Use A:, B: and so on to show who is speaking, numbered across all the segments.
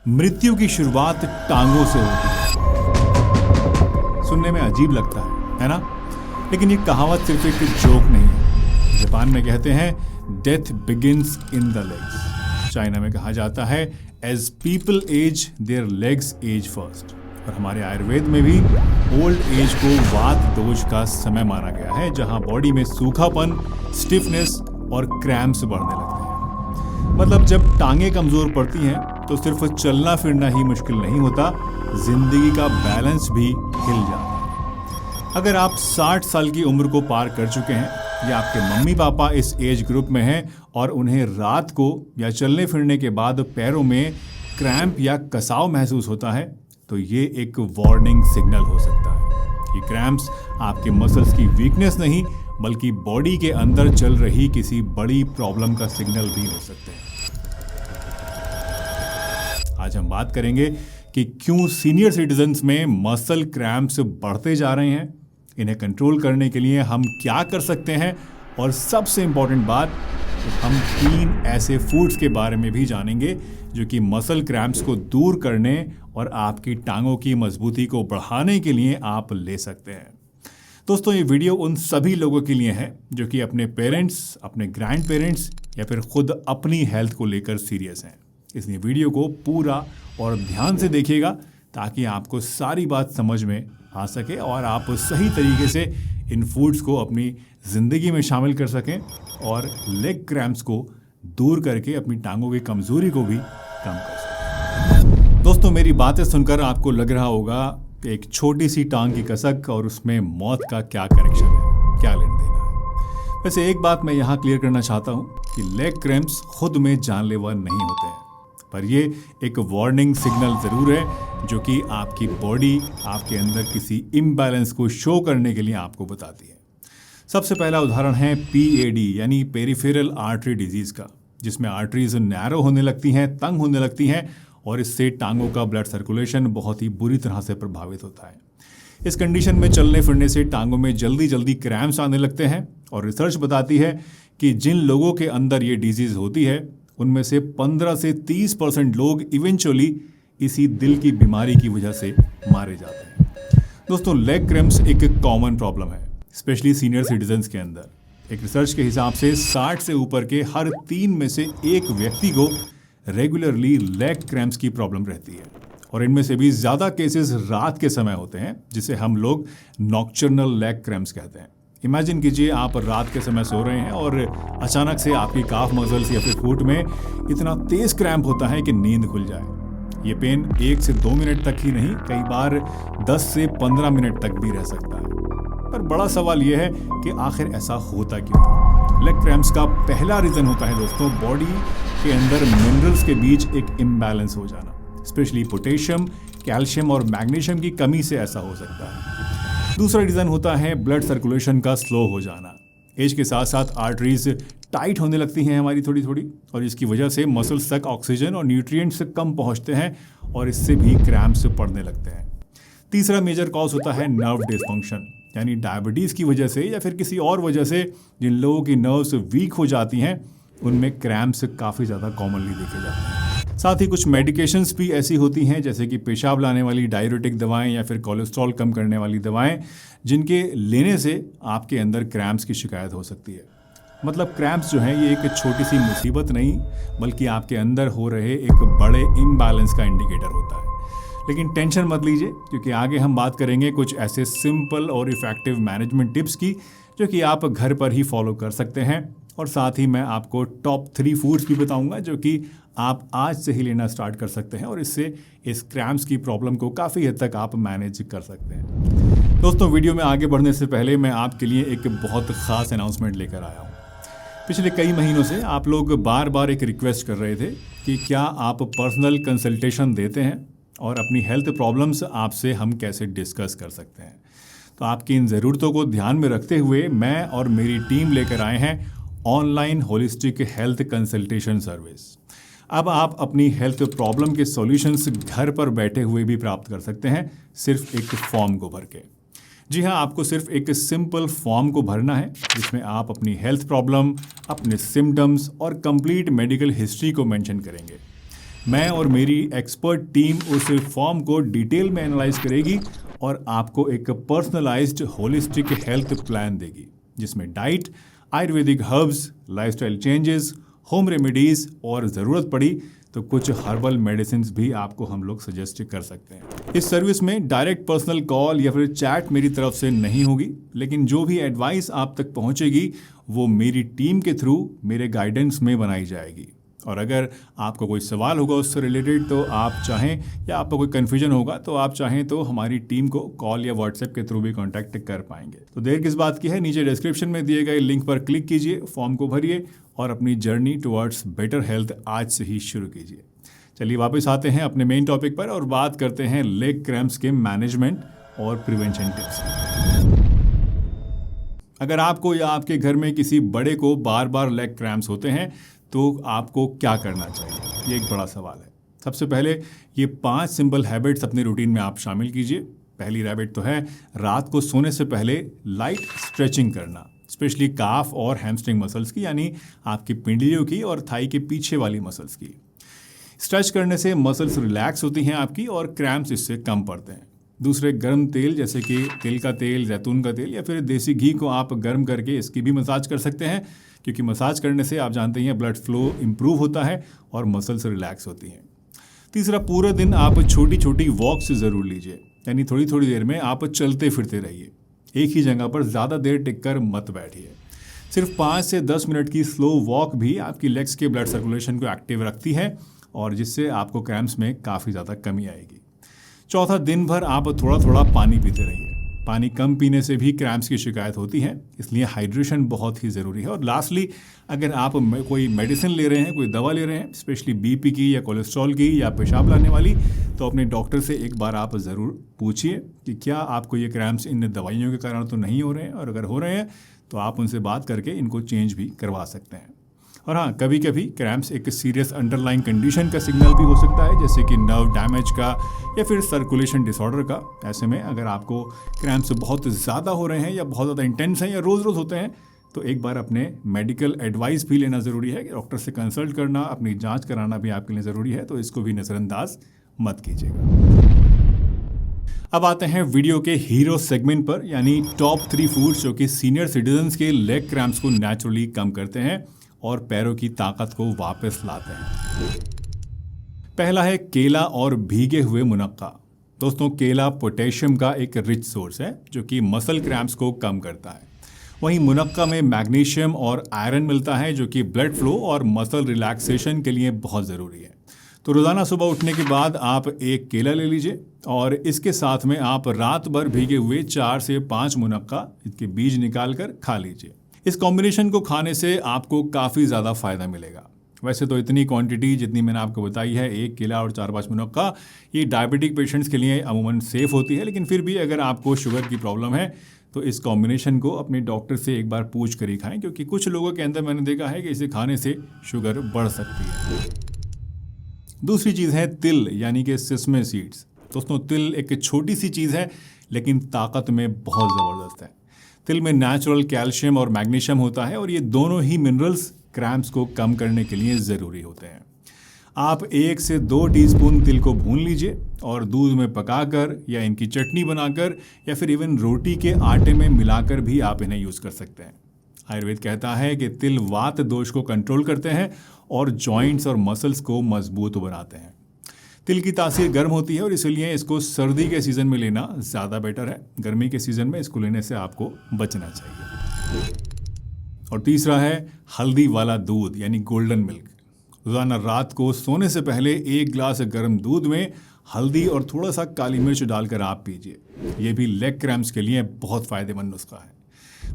A: मृत्यु की शुरुआत टांगों से होती है। सुनने में अजीब लगता है ना? लेकिन ये कहावत सिर्फ एक जोक नहीं है। जापान में कहते हैं death begins in the legs. China में कहा जाता है as people age their legs age first. और हमारे आयुर्वेद में भी ओल्ड एज को वात दोष का समय माना गया है, जहां बॉडी में सूखापन, स्टिफनेस और क्रैम्प्स बढ़ने लगते हैं। मतलब जब टांगे कमजोर पड़ती हैं तो सिर्फ चलना फिरना ही मुश्किल नहीं होता, जिंदगी का बैलेंस भी हिल जाता है। अगर आप 60 साल की उम्र को पार कर चुके हैं या आपके मम्मी पापा इस एज ग्रुप में हैं और उन्हें रात को या चलने फिरने के बाद पैरों में क्रैम्प या कसाव महसूस होता है, तो ये एक वार्निंग सिग्नल हो सकता है। ये क्रैम्प्स आपके मसल्स की वीकनेस नहीं, बल्कि बॉडी के अंदर चल रही किसी बड़ी प्रॉब्लम का सिग्नल भी हो सकते हैं। आज हम बात करेंगे कि क्यों सीनियर सिटीजन्स में मसल क्रैम्प्स बढ़ते जा रहे हैं, इन्हें कंट्रोल करने के लिए हम क्या कर सकते हैं, और सबसे इंपॉर्टेंट बात, हम 3 ऐसे फूड्स के बारे में भी जानेंगे जो कि मसल क्रैम्प्स को दूर करने और आपकी टांगों की मजबूती को बढ़ाने के लिए आप ले सकते हैं। दोस्तों, ये वीडियो उन सभी लोगों के लिए है जो कि अपने पेरेंट्स, अपने ग्रैंड पेरेंट्स या फिर खुद अपनी हेल्थ को लेकर सीरियस हैं। इसलिए वीडियो को पूरा और ध्यान से देखिएगा ताकि आपको सारी बात समझ में आ सके और आप सही तरीके से इन फूड्स को अपनी ज़िंदगी में शामिल कर सकें और लेग क्रैम्प्स को दूर करके अपनी टांगों की कमज़ोरी को भी कम कर सकें। दोस्तों, मेरी बातें सुनकर आपको लग रहा होगा कि एक छोटी सी टांग की कसक और उसमें मौत का क्या कनेक्शन है, क्या लेना देना है। वैसे एक बात मैं यहाँ क्लियर करना चाहता हूँ कि लेग क्रैम्प्स खुद में जानलेवा नहीं होते हैं, पर ये एक वार्निंग सिग्नल ज़रूर है जो कि आपकी बॉडी आपके अंदर किसी इम्बैलेंस को शो करने के लिए आपको बताती है। सबसे पहला उदाहरण है PAD यानी पेरिफेरल आर्टरी डिजीज़ का, जिसमें आर्टरीज नैरो होने लगती हैं, तंग होने लगती हैं और इससे टांगों का ब्लड सर्कुलेशन बहुत ही बुरी तरह से प्रभावित होता है। इस कंडीशन में चलने फिरने से टांगों में जल्दी जल्दी क्रैम्प्स आने लगते हैं और रिसर्च बताती है कि जिन लोगों के अंदर ये डिजीज़ होती है उनमें से 15 से 30% लोग इवेंचुअली इसी दिल की बीमारी की वजह से मारे जाते हैं। दोस्तों, लेग क्रैम्प्स एक कॉमन प्रॉब्लम है, स्पेशली सीनियर सिटीजन्स के अंदर। एक रिसर्च के हिसाब से 60 से ऊपर के हर 3 में से 1 व्यक्ति को रेगुलरली लेग क्रैम्प्स की प्रॉब्लम रहती है और इनमें से भी ज़्यादा केसेस रात के समय होते हैं, जिसे हम लोग नॉक्टर्नल लेग क्रैम्प्स कहते हैं। इमेजिन कीजिए आप रात के समय सो रहे हैं और अचानक से आपकी काफ मसल्स या फिर फुट में इतना तेज क्रैम्प होता है कि नींद खुल जाए। ये पेन 1 से 2 मिनट तक ही नहीं, कई बार 10 से 15 मिनट तक भी रह सकता है। पर बड़ा सवाल यह है कि आखिर ऐसा होता क्यों है? लेग क्रैम्प्स का पहला रीज़न होता है दोस्तों, बॉडी के अंदर मिनरल्स के बीच एक इम्बैलेंस हो जाना, स्पेशली पोटेशियम, कैल्शियम और मैग्नीशियम की कमी से ऐसा हो सकता है। दूसरा रीज़न होता है ब्लड सर्कुलेशन का स्लो हो जाना। एज के साथ साथ आर्टरीज टाइट होने लगती हैं हमारी थोड़ी थोड़ी, और इसकी वजह से मसल्स तक ऑक्सीजन और न्यूट्रिएंट्स कम पहुंचते हैं और इससे भी क्रैम्प्स पड़ने लगते हैं। तीसरा मेजर कॉज होता है नर्व डिसफंक्शन, यानी डायबिटीज़ की वजह से या फिर किसी और वजह से जिन लोगों की नर्व्स वीक हो जाती हैं उनमें क्रैम्प्स काफ़ी ज़्यादा कॉमनली देखे जाते हैं। साथ ही कुछ मेडिकेशंस भी ऐसी होती हैं जैसे कि पेशाब लाने वाली डाययूरेटिक दवाएं या फिर कोलेस्ट्रॉल कम करने वाली दवाएं, जिनके लेने से आपके अंदर क्रैम्प्स की शिकायत हो सकती है। मतलब क्रैम्प्स जो हैं ये एक छोटी सी मुसीबत नहीं, बल्कि आपके अंदर हो रहे एक बड़े इम्बैलेंस का इंडिकेटर होता है। लेकिन टेंशन मत लीजिए, क्योंकि आगे हम बात करेंगे कुछ ऐसे सिंपल और इफ़ेक्टिव मैनेजमेंट टिप्स की जो कि आप घर पर ही फॉलो कर सकते हैं। और साथ ही मैं आपको टॉप 3 फूड्स भी बताऊंगा जो कि आप आज से ही लेना स्टार्ट कर सकते हैं और इससे इस क्रैम्प्स की प्रॉब्लम को काफ़ी हद तक आप मैनेज कर सकते हैं। दोस्तों, वीडियो में आगे बढ़ने से पहले मैं आपके लिए एक बहुत ख़ास अनाउंसमेंट लेकर आया हूँ। पिछले कई महीनों से आप लोग बार बार एक रिक्वेस्ट कर रहे थे कि क्या आप पर्सनल कंसल्टेशन देते हैं और अपनी हेल्थ प्रॉब्लम्स आपसे हम कैसे डिस्कस कर सकते हैं। तो आपकी इन ज़रूरतों को ध्यान में रखते हुए मैं और मेरी टीम लेकर आए हैं online holistic health consultation service. अब आप अपनी हेल्थ प्रॉब्लम के सॉल्यूशंस घर पर बैठे हुए भी प्राप्त कर सकते हैं, सिर्फ एक फॉर्म को भर के। जी हाँ, आपको सिर्फ एक सिंपल फॉर्म को भरना है जिसमें आप अपनी हेल्थ प्रॉब्लम, अपने सिम्टम्स और कंप्लीट मेडिकल हिस्ट्री को मेंशन करेंगे। मैं और मेरी एक्सपर्ट टीम उस फॉर्म को डिटेल में एनालाइज करेगी और आपको एक पर्सनलाइज्ड होलिस्टिक हेल्थ प्लान देगी, जिसमें diet, Ayurvedic herbs, lifestyle changes, home remedies और ज़रूरत पड़ी तो कुछ हर्बल मेडिसिन भी आपको हम लोग सजेस्ट कर सकते हैं। इस सर्विस में डायरेक्ट पर्सनल कॉल या फिर चैट मेरी तरफ से नहीं होगी, लेकिन जो भी एडवाइस आप तक पहुंचेगी वो मेरी टीम के थ्रू मेरे गाइडेंस में बनाई जाएगी। और अगर आपको कोई सवाल होगा उससे रिलेटेड तो आप चाहें, या आपको कोई कन्फ्यूजन होगा तो आप चाहें तो हमारी टीम को कॉल या व्हाट्सएप के थ्रू भी कांटेक्ट कर पाएंगे। तो देर किस बात की है, नीचे डिस्क्रिप्शन में दिए गए लिंक पर क्लिक कीजिए, फॉर्म को भरिए और अपनी जर्नी टुवर्ड्स बेटर हेल्थ आज से ही शुरू कीजिए। चलिए वापस आते हैं अपने मेन टॉपिक पर और बात करते हैं लेग क्रैम्प्स के मैनेजमेंट और प्रिवेंशन टिप्स। अगर आपको या आपके घर में किसी बड़े को बार बार लेग क्रैम्प्स होते हैं तो आपको क्या करना चाहिए, ये एक बड़ा सवाल है। सबसे पहले ये 5 सिंपल हैबिट्स अपने रूटीन में आप शामिल कीजिए। पहली हैबिट तो है रात को सोने से पहले लाइट स्ट्रेचिंग करना, स्पेशली काफ और हैमस्ट्रिंग मसल्स की, यानी आपकी पिंडलियों की और थाई के पीछे वाली मसल्स की। स्ट्रेच करने से मसल्स रिलैक्स होती हैं आपकी और क्रैम्प्स इससे कम पड़ते हैं। दूसरे, गर्म तेल जैसे कि तिल का तेल, जैतून का तेल या फिर देसी घी को आप गर्म करके इसकी भी मसाज कर सकते हैं, क्योंकि मसाज करने से आप जानते हैं ब्लड फ्लो इंप्रूव होता है और मसल्स रिलैक्स होती हैं। तीसरा, पूरे दिन आप छोटी छोटी वॉक्स ज़रूर लीजिए, यानी थोड़ी थोड़ी देर में आप चलते फिरते रहिए। एक ही जगह पर ज़्यादा देर टिककर मत बैठिए। सिर्फ 5 से 10 मिनट की स्लो वॉक भी आपकी लेग्स के ब्लड सर्कुलेशन को एक्टिव रखती है और जिससे आपको क्रैम्प्स में काफ़ी ज़्यादा कमी आएगी। चौथा, दिन भर आप थोड़ा थोड़ा पानी पीते रहिए। पानी कम पीने से भी क्रैम्प्स की शिकायत होती है, इसलिए हाइड्रेशन बहुत ही ज़रूरी है। और लास्टली, अगर आप कोई मेडिसिन ले रहे हैं, कोई दवा ले रहे हैं, स्पेशली बीपी की या कोलेस्ट्रॉल की या पेशाब लाने वाली, तो अपने डॉक्टर से एक बार आप ज़रूर पूछिए कि क्या आपको ये क्रैम्प्स इन दवाइयों के कारण तो नहीं हो रहे हैं, और अगर हो रहे हैं तो आप उनसे बात करके इनको चेंज भी करवा सकते हैं। और हाँ, कभी कभी क्रैम्प्स एक सीरियस अंडरलाइन कंडीशन का सिग्नल भी हो सकता है, जैसे कि नर्व डैमेज का या फिर सर्कुलेशन डिसऑर्डर का। ऐसे में अगर आपको क्रैम्प्स बहुत ज़्यादा हो रहे हैं या बहुत ज़्यादा इंटेंस हैं या रोज़ रोज़ होते हैं तो एक बार अपने मेडिकल एडवाइस भी लेना ज़रूरी है। डॉक्टर से कंसल्ट करना, अपनी जाँच कराना भी आपके लिए ज़रूरी है, तो इसको भी नज़रअंदाज मत कीजिएगा। अब आते हैं वीडियो के हीरो सेगमेंट पर, यानी टॉप 3 फूड्स जो कि सीनियर सिटीजन्स के लेग क्रैम्प्स को नेचुरली कम करते हैं और पैरों की ताकत को वापस लाते हैं। पहला है केला और भीगे हुए मुनक्का। दोस्तों, केला पोटेशियम का एक रिच सोर्स है जो कि मसल क्रैम्प्स को कम करता है। वहीं मुनक्का में मैग्नीशियम और आयरन मिलता है जो कि ब्लड फ्लो और मसल रिलैक्सेशन के लिए बहुत ज़रूरी है। तो रोज़ाना सुबह उठने के बाद आप एक केला ले लीजिए और इसके साथ में आप रात भर भीगे हुए 4 से 5 मुनक्का इसके बीज निकाल कर खा लीजिए। इस कॉम्बिनेशन को खाने से आपको काफ़ी ज़्यादा फ़ायदा मिलेगा। वैसे तो इतनी क्वांटिटी जितनी मैंने आपको बताई है, एक केला और 4-5 मुनक्का, ये डायबिटिक पेशेंट्स के लिए अमूमन सेफ़ होती है, लेकिन फिर भी अगर आपको शुगर की प्रॉब्लम है तो इस कॉम्बिनेशन को अपने डॉक्टर से एक बार पूछ कर ही खाएं, क्योंकि कुछ लोगों के अंदर मैंने देखा है कि इसे खाने से शुगर बढ़ सकती है। दूसरी चीज़ है तिल, यानी कि सेसमे सीड्स। दोस्तों, तिल एक छोटी सी चीज़ है लेकिन ताकत में बहुत ज़बरदस्त है। तिल में नेचुरल कैल्शियम और मैग्नीशियम होता है और ये दोनों ही मिनरल्स क्रैम्प्स को कम करने के लिए ज़रूरी होते हैं। आप 1 से 2 टीस्पून तिल को भून लीजिए और दूध में पकाकर या इनकी चटनी बनाकर या फिर इवन रोटी के आटे में मिलाकर भी आप इन्हें यूज़ कर सकते हैं। आयुर्वेद कहता है कि तिल वात दोष को कंट्रोल करते हैं और जॉइंट्स और मसल्स को मजबूत बनाते हैं। तिल की तासीर गर्म होती है और इसलिए इसको सर्दी के सीज़न में लेना ज़्यादा बेटर है। गर्मी के सीज़न में इसको लेने से आपको बचना चाहिए। और तीसरा है हल्दी वाला दूध, यानी गोल्डन मिल्क। रोज़ाना रात को सोने से पहले 1 गिलास गर्म दूध में हल्दी और थोड़ा सा काली मिर्च डालकर आप पीजिए। ये भी लेग क्रैम्प्स के लिए बहुत फ़ायदेमंद नुस्खा है।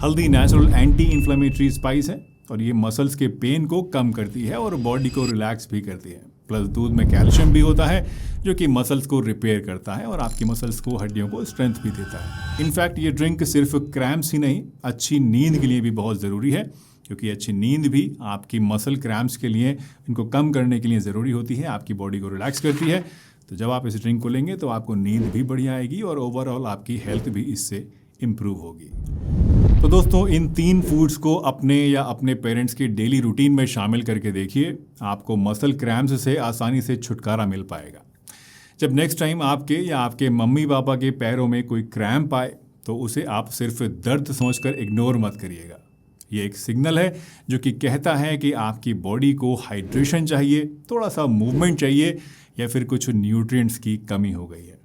A: हल्दी नेचुरल एंटी इन्फ्लेमेटरी स्पाइस है और ये मसल्स के पेन को कम करती है और बॉडी को रिलैक्स भी करती है। प्लस दूध में कैल्शियम भी होता है जो कि मसल्स को रिपेयर करता है और आपकी मसल्स को, हड्डियों को स्ट्रेंथ भी देता है। इनफैक्ट ये ड्रिंक सिर्फ क्रैम्प्स ही नहीं, अच्छी नींद के लिए भी बहुत ज़रूरी है, क्योंकि अच्छी नींद भी आपकी मसल क्रैम्प्स के लिए, इनको कम करने के लिए ज़रूरी होती है, आपकी बॉडी को रिलैक्स करती है। तो जब आप इस ड्रिंक को लेंगे तो आपको नींद भी बढ़िया आएगी और ओवरऑल आपकी हेल्थ भी इससे इम्प्रूव होगी। तो दोस्तों, इन 3 फूड्स को अपने या अपने पेरेंट्स के डेली रूटीन में शामिल करके देखिए, आपको मसल क्रैम्प्स से आसानी से छुटकारा मिल पाएगा। जब नेक्स्ट टाइम आपके या आपके मम्मी पापा के पैरों में कोई क्रैम्प आए तो उसे आप सिर्फ दर्द समझकर इग्नोर मत करिएगा। ये एक सिग्नल है जो कि कहता है कि आपकी बॉडी को हाइड्रेशन चाहिए, थोड़ा सा मूवमेंट चाहिए या फिर कुछ न्यूट्रिएंट्स की कमी हो गई है।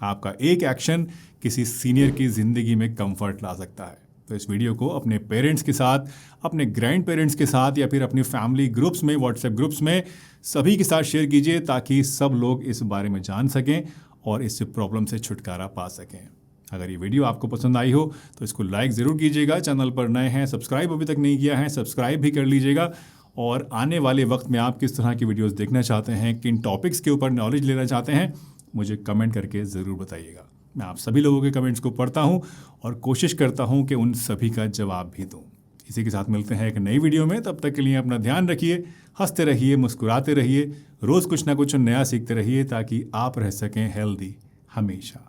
A: आपका एक एक्शन किसी सीनियर की ज़िंदगी में कंफर्ट ला सकता है। तो इस वीडियो को अपने पेरेंट्स के साथ, अपने ग्रैंड पेरेंट्स के साथ या फिर अपनी फैमिली ग्रुप्स में, व्हाट्सएप ग्रुप्स में सभी के साथ शेयर कीजिए ताकि सब लोग इस बारे में जान सकें और इस प्रॉब्लम से छुटकारा पा सकें। अगर ये वीडियो आपको पसंद आई हो तो इसको लाइक ज़रूर कीजिएगा। चैनल पर नए हैं, सब्सक्राइब अभी तक नहीं किया है, सब्सक्राइब भी कर लीजिएगा। और आने वाले वक्त में आप किस तरह की वीडियोज़ देखना चाहते हैं, किन टॉपिक्स के ऊपर नॉलेज लेना चाहते हैं, मुझे कमेंट करके ज़रूर बताइएगा। मैं आप सभी लोगों के कमेंट्स को पढ़ता हूं और कोशिश करता हूं कि उन सभी का जवाब भी दूं। इसी के साथ मिलते हैं एक नई वीडियो में। तब तक के लिए अपना ध्यान रखिए, हंसते रहिए, मुस्कुराते रहिए, रोज़ कुछ ना कुछ नया सीखते रहिए ताकि आप रह सकें हेल्दी हमेशा।